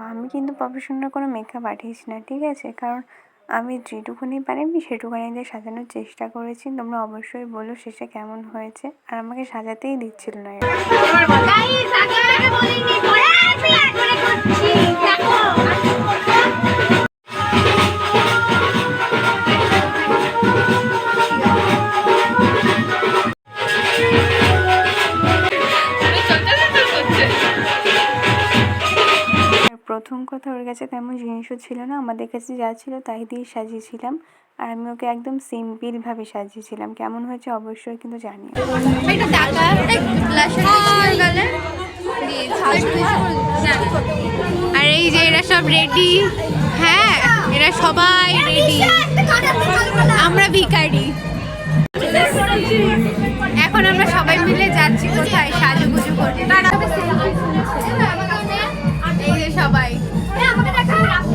আমি কিন্তু প্রফেশনাল কোনো মেকআপ আর্টিস্ট না, ঠিক আছে? কারণ আমি যেটুকুনি পারি আমি সেটুকুনি দিয়ে সাজানোর চেষ্টা করেছি। তোমরা অবশ্যই বলো শেষে কেমন হয়েছে। আর আমাকে সাজাতেই দিচ্ছিল না এরা। প্রথম কথা ওর কাছে তেমন জিনিসও ছিল না, আমাদের কাছে যা ছিল তাই দিয়ে সাজিয়েছিলাম। আর আমি ওকে একদম সিম্পলভাবে সাজিয়েছিলাম। কেমন হয়েছে অবশ্যই কিন্তু জানিও। আর এই যে এরা সব রেডি, হ্যাঁ এরা সবাই রেডি, আমরা ভিখারি। এখন আমরা সবাই মিলে যাচ্ছি কোথায়? সাজুগুজু করতে। এই যে সবাই,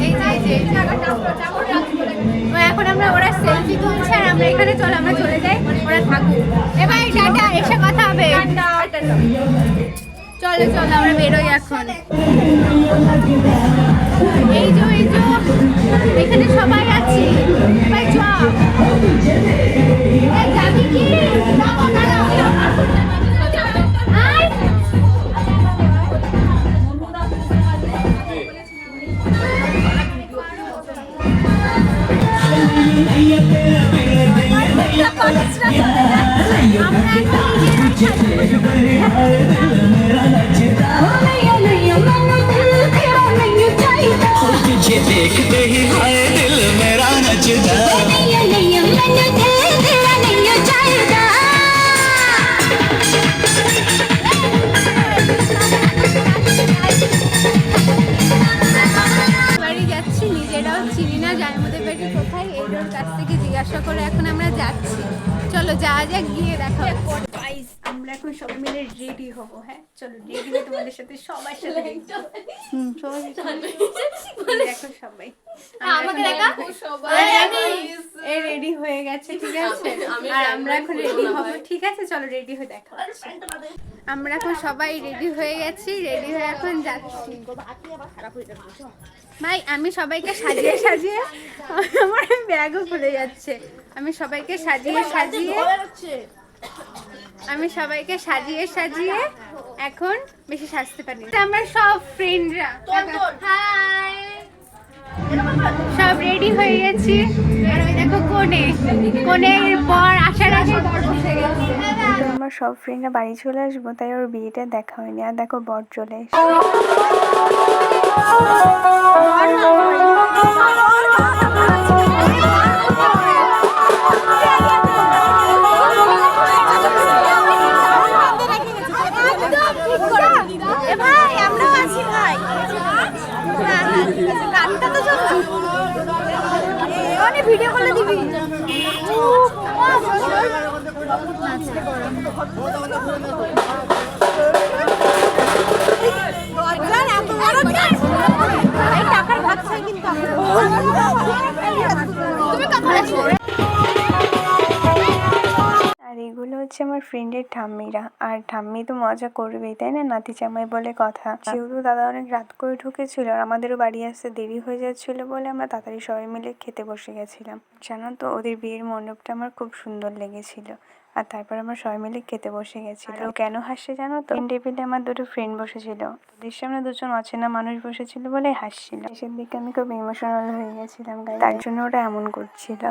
এই যে এখন আমরা ওরা সেলফি তুলছে আর আমরা এখানে আমরা চলে যাই, ওরা থাকুক। এবার টাটা, এসে কথা হবে। চলো চলো আমরা বেরোই এখন। এই যে এখানে সবাই আছি, ভাই চল। যাবি কি? देखते ही हाय दिल मेरा नचदा। বাড়ি যাচ্ছি, নিজেরাও চিনি না জায়মদের বাড়ি কোথায়। এই ওর কাছ থেকে জিজ্ঞাসা করে এখন আমরা যাচ্ছি। চলো যাওয়া যাক, গিয়ে দেখা হচ্ছে। আমরা এখন সবাই মিলে রেডি হবো। হ্যাঁ চলো রেডি হয়ে তোমাদের সাথে সবার সাথে দেখো সবাই। এই রেডি হয়ে গেছে, ঠিক আছে? আর আমরা এখন রেডি হবো, ঠিক আছে? চলো রেডি হয়ে দেখা হচ্ছে। আমরা এখন সবাই রেডি হয়ে গেছি, রেডি হয়ে এখন যাচ্ছি। ভাই আমি সবাইকে সাজিয়ে সাজিয়ে আমার ব্যাগও খুলে যাচ্ছে। আমি সবাইকে সাজিয়ে সাজিয়ে এখন বেশি সাজতে পারি। আমরা সব ফ্রেন্ডরা সব রেডি হয়ে গেছি। আর ওই দেখো কোণের বর আসার আগে বর বসে গেছে। আমরা সব ফ্রেন্ডরা বাড়ি চলে আসবো, তাই ওর বিয়েটা দেখা হয়নি। আর দেখো বর চলে এসেছে। ভিডিও করে দিবি। টাকার ভাগ চাই কিন্তু আর এগুলো হচ্ছে আমার ফ্রেন্ডের ঠাম্মিরা। আর ঠাম্মি তো মজা করবেই, তাই না? নাতি জামাই বলে কথা। যেহেতু দাদা অনেক রাত করে ঢুকেছিল আর আমাদেরও বাড়ি আসতে দেরি হয়ে যাচ্ছিল বলে আমরা তাড়াতাড়ি সবাই মিলে খেতে বসে গেছিলাম। জানো তো ওদের বিয়ের মণ্ডপটা আমার খুব সুন্দর লেগেছিল। আর তারপর আমরা সবাই মিলে খেতে বসে গেছিল। কেন হাসছে জানো তো? টেবিলে আমার দুটো ফ্রেন্ড বসেছিল, ওদের সামনে দুজন অচেনা মানুষ বসেছিল বলে হাসছিল। শেষের দিকে আমি খুব ইমোশনাল হয়ে গেছিলাম, তার জন্য ওরা এমন করছিল।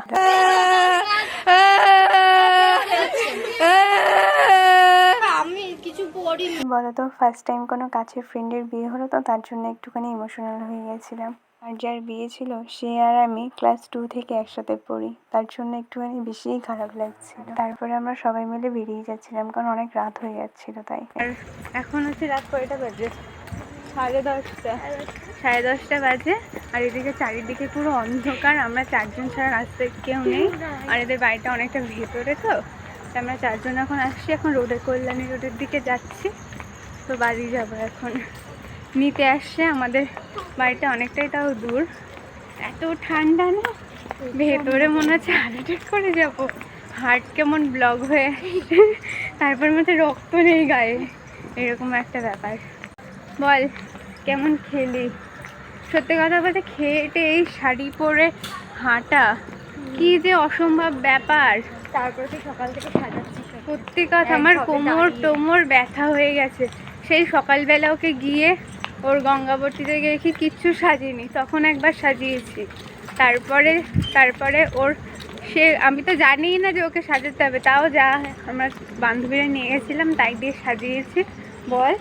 বলতো ফার্স্ট টাইম কোনো কাছের ফ্রেন্ডের বিয়ে হলো তো, তার জন্য একটুখানি ইমোশনাল হয়ে গেছিলাম। আর যার বিয়ে ছিল সে আর আমি ক্লাস 2 থেকে একসাথে পড়ি, তার জন্য একটুখানি বেশিই খারাপ লাগছিল। তারপরে আমরা সবাই মিলে বেরিয়ে যাচ্ছিলাম, কারণ অনেক রাত হয়ে যাচ্ছিল তাই। আর এখন হচ্ছে রাত কয়টা বাজে? 10:30 বাজে। আর এদিকে চারিদিকে পুরো অন্ধকার, আমরা চারজন ছাড়া রাস্তায় কেউ নেই। আর এদের বাড়িটা অনেকটা ভেতরে তো, আমরা চারজন এখন আসছি। এখন কল্যাণী রোডের দিকে যাচ্ছি, তো বাড়ি যাবো এখন। নিতে আসছে, আমাদের বাড়িটা অনেকটাই তাও দূর। এত ঠান্ডা না, ভেতরে মনে হচ্ছে হার্ট অ্যাটাক করে যাবো। হার্ট কেমন ব্লক হয়ে তারপর মধ্যে রক্ত নেই গায়ে, এরকম একটা ব্যাপার। বল কেমন খেলি? সত্যি কথা বলতে খেয়েটে এই শাড়ি পরে হাঁটা কি যে অসম্ভব ব্যাপার। তারপরে তো সকাল থেকে সাজাচ্ছি। সত্যি কথা আমার কোমর টোমর ব্যথা হয়ে গেছে। সেই সকালবেলা ওকে গিয়ে ওর গঙ্গাবতীতে গিয়ে দেখি কিচ্ছু সাজিনি, তখন একবার সাজিয়েছি। তারপরে ওর আমি তো জানিই না যে ওকে সাজাতে হবে, তাও যা আমরা বান্ধবীরা নিয়ে গেছিলাম তাই দিয়ে সাজিয়েছি। বল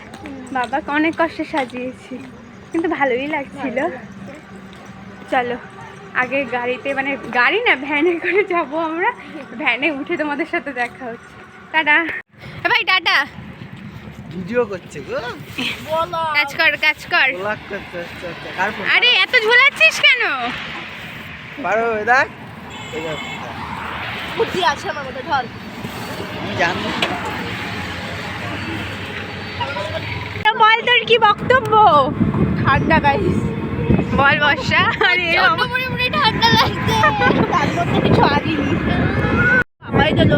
বাবাকে অনেক কষ্টে সাজিয়েছি, কিন্তু ভালোই লাগছিল। চলো আগে গাড়িতে, মানে গাড়ি না ভ্যানে করে যাবো আমরা, ভ্যানে উঠে তোমাদের সাথে দেখা হচ্ছে। টাটা ভাই, টাটা। ভিডিও করছে গো, কাজ কর কাজ কর। ব্লগ করতে হচ্ছে। কার ফোন? আরে এত ঝোলাচ্ছিস কেন? পারো দেখ, এই দেখ, বুদ্ধি আছে আমার মধ্যে, ধর। আমি জানি। বল তোর কি বক্তব্য? ঠান্ডা গাইস, বল বর্ষা। আরে মনে ঠান্ডা লাগছে, তার মধ্যে কিছু আনিনি। বাবাই গেল।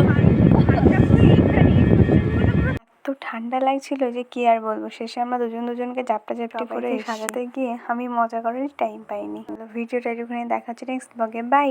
এত ঠান্ডা লাগছিল যে কি আর বলবো। শেষে আমরা দুজনকে ঝাপটাঝাপটি করে সাজাতে গিয়ে আমি মজা করার টাইম পাইনি। ভিডিওটা একটুখানি দেখাচ্ছি নেক্সট ব্লগে। বাই।